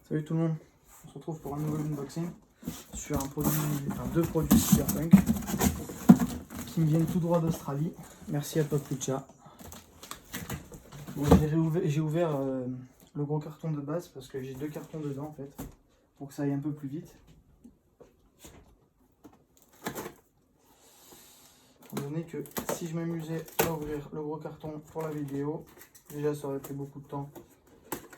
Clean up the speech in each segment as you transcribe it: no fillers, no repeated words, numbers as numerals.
Salut tout le monde, on se retrouve pour un nouvel unboxing sur un produit, deux produits Cyberpunk qui me viennent tout droit d'Australie. Merci à Pop Lucha. Bon, j'ai ouvert le gros carton de base parce que j'ai deux cartons dedans en fait, pour que ça aille un peu plus vite. Étant donné que si je m'amusais à ouvrir le gros carton pour la vidéo, déjà ça aurait pris beaucoup de temps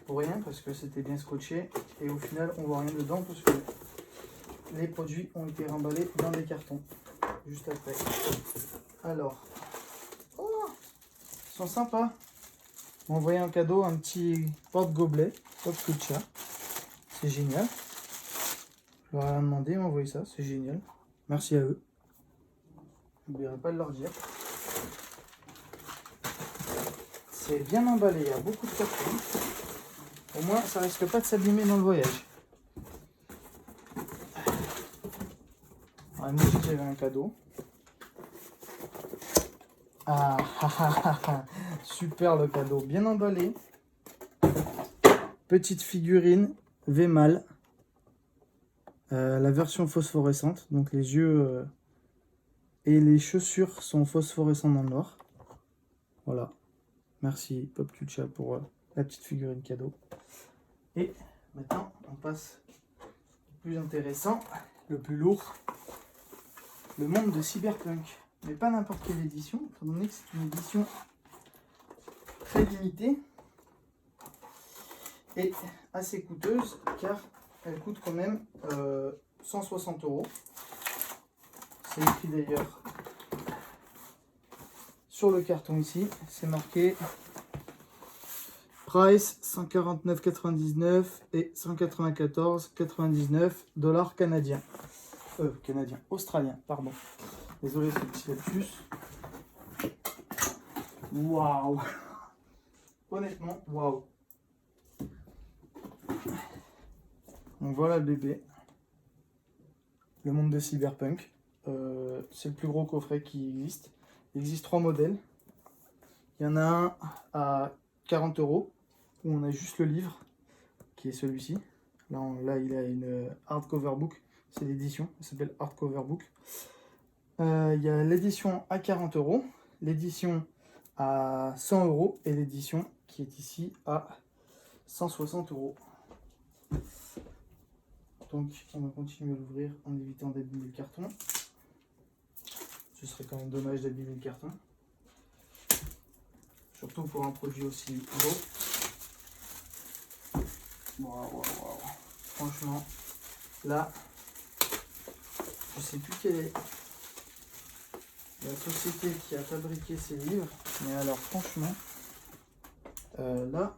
pour rien parce que c'était bien scotché et au final on voit rien dedans parce que les produits ont été remballés dans des cartons juste après. Alors, oh, ils sont sympas. Ils m'ont envoyé en cadeau un petit porte-gobelet Pop Lucha. C'est génial. Je leur ai rien demandé, ils m'ont envoyé ça, c'est génial. Merci à eux. N'oublierai pas de leur dire. C'est bien emballé, il y a beaucoup de cartons. Au moins, ça risque pas de s'abîmer dans le voyage. Alors, moi aussi, j'avais un cadeau. Ah, super le cadeau, bien emballé. Petite figurine Vmal. La version phosphorescente, donc les yeux et les chaussures sont phosphorescents dans le noir. Voilà. Merci Pop Lucha pour la petite figurine cadeau. Et maintenant, on passe au plus intéressant, le plus lourd, le monde de Cyberpunk. Mais pas n'importe quelle édition, étant donné que c'est une édition très limitée et assez coûteuse, car elle coûte quand même 160 €. C'est écrit d'ailleurs sur le carton ici, c'est marqué price 149,99 et 194,99 $ canadiens. Australiens, pardon. Désolé, c'est petit lapsus. Waouh! Honnêtement, waouh! Donc voilà le bébé. Le monde de Cyberpunk. C'est le plus gros coffret qui existe. Il existe 3 modèles. Il y en a un à 40 €, où on a juste le livre, qui est celui-ci. Là, il a une hardcover book. C'est l'édition, ça s'appelle hardcover book. Il y a l'édition à 40 €, l'édition à 100 € et l'édition qui est ici à 160 €. Donc on va continuer à l'ouvrir en évitant d'abîmer le carton. Ce serait quand même dommage d'abîmer le carton. Surtout pour un produit aussi gros. Waouh. Franchement, là, je sais plus quelle est la société qui a fabriqué ces livres, mais alors franchement, là,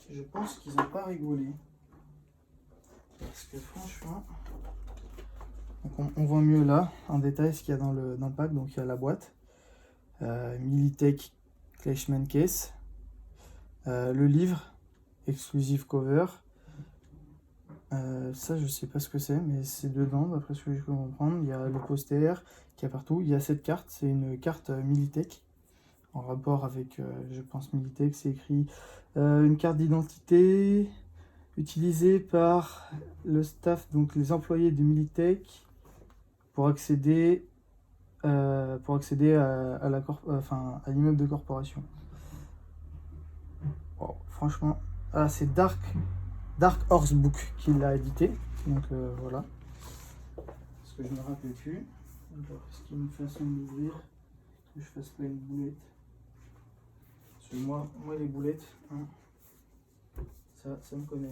je pense qu'ils n'ont pas rigolé. Parce que franchement, donc on voit mieux là, en détail, ce qu'il y a dans le pack. Donc il y a la boîte, Militech Clashman Case, le livre, exclusive cover. Ça, je sais pas ce que c'est, mais c'est dedans, d'après ce que je peux comprendre. Il y a le poster qui est partout. Il y a cette carte, c'est une carte Militech, en rapport avec, je pense, Militech. C'est écrit une carte d'identité utilisée par le staff, donc les employés de Militech, pour accéder à l'immeuble de corporation. Wow, franchement, c'est Dark Horse Book qui l'a édité, donc voilà. Parce que je me rappelle plus. Alors, est-ce qu'il y a une façon d'ouvrir que je fasse pas une boulette? Parce que moi les boulettes, hein, ça me connaît.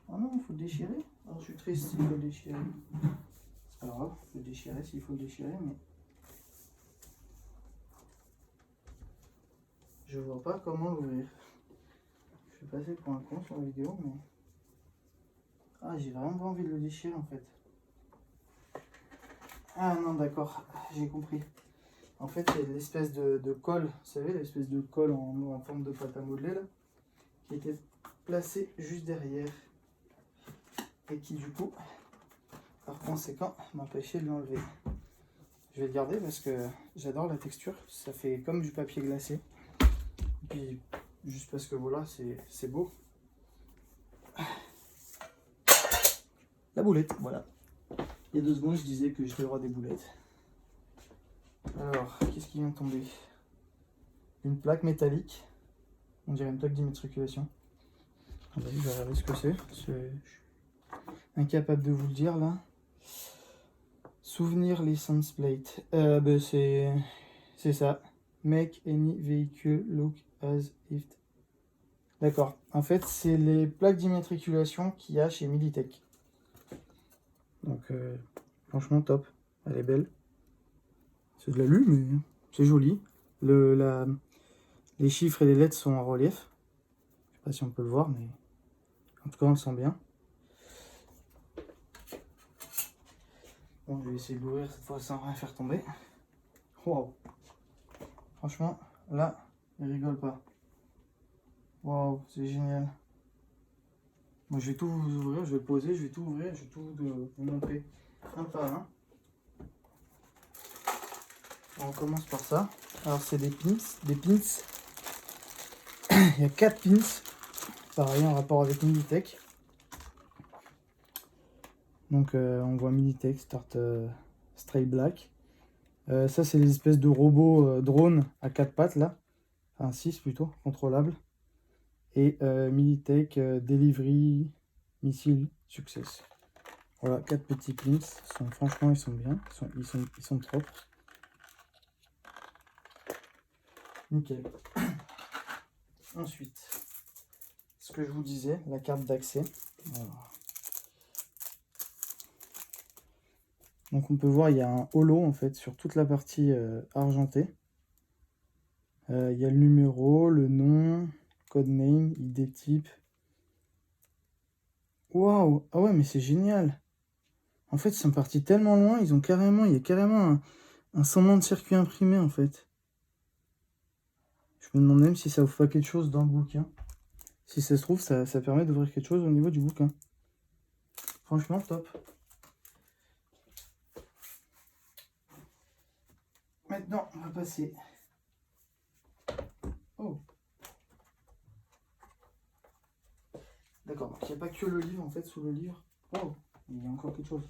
Oh non, il faut le déchirer. Alors je suis triste s'il faut le déchirer. C'est pas grave, il faut le déchirer s'il faut le déchirer, mais je vois pas comment l'ouvrir. Je suis passé pour un con sur la vidéo, mais j'ai vraiment pas envie de le déchirer en fait. Ah non, d'accord, j'ai compris. En fait, il y a l'espèce de colle, vous savez, l'espèce de colle en forme de pâte à modeler là, qui était placée juste derrière et qui du coup, par conséquent, m'empêchait de l'enlever. Je vais le garder parce que j'adore la texture, ça fait comme du papier glacé. Et puis juste parce que voilà, c'est beau. la boulette, voilà. Il y a 2 secondes, je disais que j'étais le roi des boulettes. Alors, qu'est-ce qui vient de tomber? Une plaque métallique. On dirait une plaque d'immatriculation. Ah bah, je vais regarder ce que c'est. Je suis incapable de vous le dire là. Souvenir license plate. Bah, c'est ça. Make any vehicle look as if. D'accord. En fait, c'est les plaques d'immatriculation qu'il y a chez Militech. Donc, franchement, top. Elle est belle. C'est de l'alu, mais c'est joli. Les chiffres et les lettres sont en relief. Je sais pas si on peut le voir, mais en tout cas, on le sent bien. Bon, je vais essayer de l'ouvrir cette fois sans rien faire tomber. Waouh! Franchement, là, il rigole pas. Waouh, c'est génial. Moi, je vais tout vous ouvrir, je vais le poser, je vais tout ouvrir, je vais tout vous montrer un par un. On commence par ça. Alors, c'est des pins. Des pins. Il y a 4 pins. Pareil, en rapport avec Militech. Donc, on voit Militech, Start Stray Black. Ça, c'est des espèces de robots drones à 4 pattes, là. Enfin, 6 plutôt, contrôlables. Et Militech Delivery Missile Success. Voilà, 4 petits pins. Franchement, ils sont bien. Ils sont propres. Nickel. Ensuite, ce que je vous disais, la carte d'accès. Voilà. Donc on peut voir, il y a un holo en fait sur toute la partie argentée. Il y a le numéro, le nom, code name, ID type. Waouh! Ah ouais, mais c'est génial! En fait, ils sont partis tellement loin, il y a carrément un semblant de circuit imprimé en fait. Je me demande même si ça ouvre pas quelque chose dans le bouquin. Si ça se trouve, ça permet d'ouvrir quelque chose au niveau du bouquin. Franchement, top. Maintenant, on va passer. Oh! D'accord, donc il n'y a pas que le livre en fait sous le livre. Oh! Il y a encore quelque chose.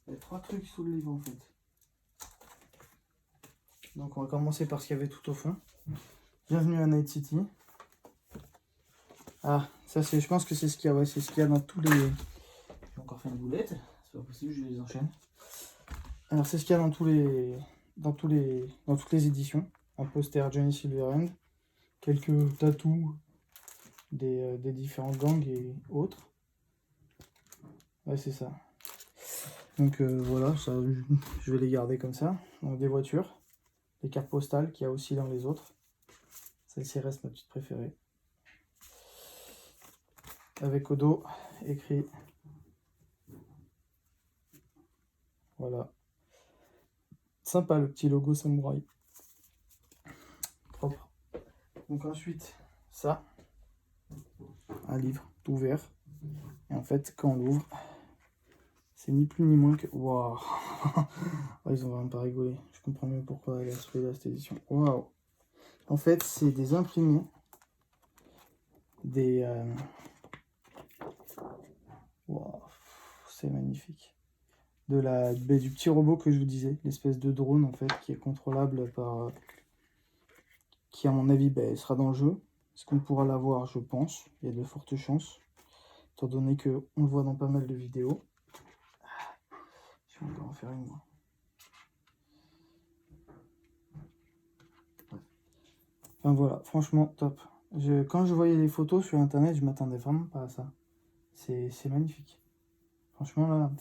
Il y a 3 trucs sous le livre en fait. Donc on va commencer par ce qu'il y avait tout au fond. Bienvenue à Night City. Ah, ça c'est, je pense que c'est ce qu'il y a, ouais, c'est ce qu'il y a dans tous les. J'ai encore fait une boulette, c'est pas possible, je les enchaîne. Alors c'est ce qu'il y a dans toutes les éditions. Un poster Johnny Silverhand, quelques tatous des différents gangs et autres. Ouais, c'est ça. Donc voilà, ça, je vais les garder comme ça. Donc des voitures, des cartes postales qu'il y a aussi dans les autres. Celle-ci reste ma petite préférée. Avec au dos écrit. Voilà. Sympa le petit logo samouraï. Propre. Donc ensuite, ça. Un livre tout vert. Et en fait, quand on l'ouvre, c'est ni plus ni moins que... Waouh. Oh, ils ont vraiment pas rigolé. Je comprends mieux pourquoi elle a sauvé là, cette édition. Waouh. En fait, c'est des imprimés. Des... Waouh. C'est magnifique. Du petit robot que je vous disais. L'espèce de drone, en fait, qui est contrôlable par... qui, à mon avis, sera dans le jeu. Est-ce qu'on pourra l'avoir? Je pense. Il y a de fortes chances. Étant donné qu'on le voit dans pas mal de vidéos. Je vais encore en faire une, moi. Enfin voilà, franchement, top. Quand je voyais les photos sur internet, je m'attendais vraiment pas à ça. C'est magnifique. Franchement, là,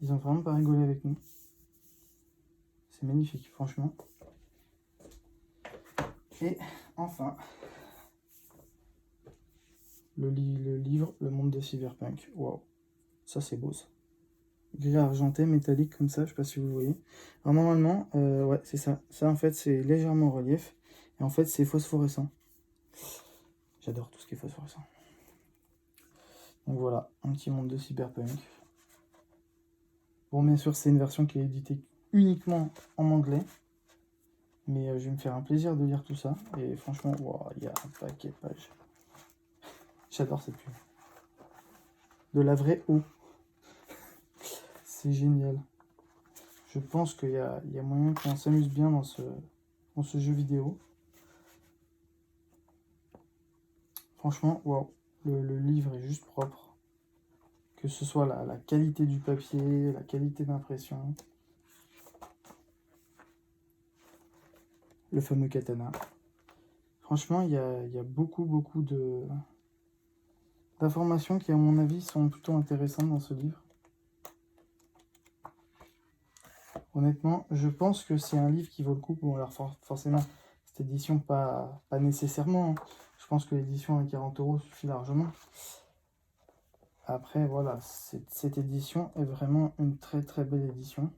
ils ont vraiment pas rigolé avec nous. C'est magnifique, franchement. Et enfin, le livre Le Monde de Cyberpunk. Waouh, ça c'est beau ça. Gris argenté, métallique comme ça, je sais pas si vous voyez. Alors normalement, ouais, c'est ça. Ça en fait, c'est légèrement en relief. Et en fait, c'est phosphorescent. J'adore tout ce qui est phosphorescent. Donc voilà, un petit monde de Cyberpunk. Bon, bien sûr, c'est une version qui est éditée uniquement en anglais. Mais je vais me faire un plaisir de lire tout ça. Et franchement, wow, il y a un paquet de pages. J'adore cette pub. De la vraie eau. c'est génial. Je pense qu'il y a moyen qu'on s'amuse bien dans ce jeu vidéo. Franchement, waouh, le livre est juste propre. Que ce soit la qualité du papier, la qualité d'impression. Le fameux katana. Franchement, il y a beaucoup d'informations qui, à mon avis, sont plutôt intéressantes dans ce livre. Honnêtement, je pense que c'est un livre qui vaut le coup. Bon, alors forcément, cette édition, pas nécessairement. Hein. Je pense que l'édition à 40 € suffit largement. Après, voilà, cette édition est vraiment une très belle édition.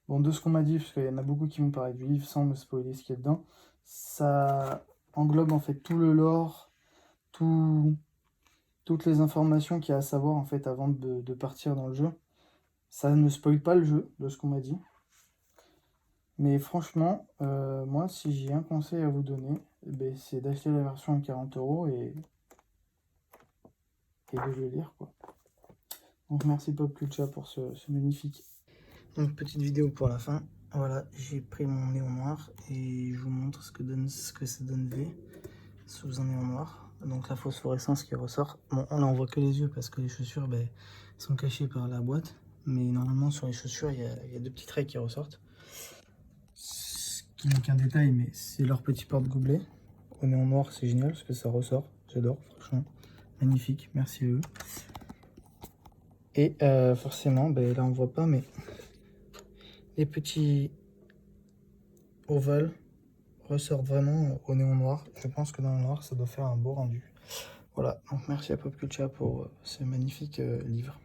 Bon, de ce qu'on m'a dit, parce qu'il y en a beaucoup qui m'ont parlé du livre sans me spoiler ce qu'il y a dedans, ça englobe en fait tout le lore, toutes les informations qu'il y a à savoir en fait avant de partir dans le jeu. Ça ne spoile pas le jeu, de ce qu'on m'a dit. Mais franchement, moi, si j'ai un conseil à vous donner, c'est d'acheter la version à 40 € et de le lire, quoi. Donc merci Popcultcha pour ce magnifique. Donc petite vidéo pour la fin. Voilà, j'ai pris mon néon noir et je vous montre ce que ça donne V sous un néon noir. Donc la phosphorescence qui ressort. Bon, là on voit que les yeux parce que les chaussures sont cachées par la boîte. Mais normalement sur les chaussures, il y a deux petits traits qui ressortent. Ce qui n'est qu'un détail, mais c'est leur petit porte-gobelet. Au néon noir, c'est génial parce que ça ressort. J'adore, franchement. Magnifique, merci à eux. Et forcément, là on voit pas, mais les petits ovales ressortent vraiment au néon noir. Je pense que dans le noir, ça doit faire un beau rendu. Voilà, donc merci à Popcultcha pour ce magnifique livre.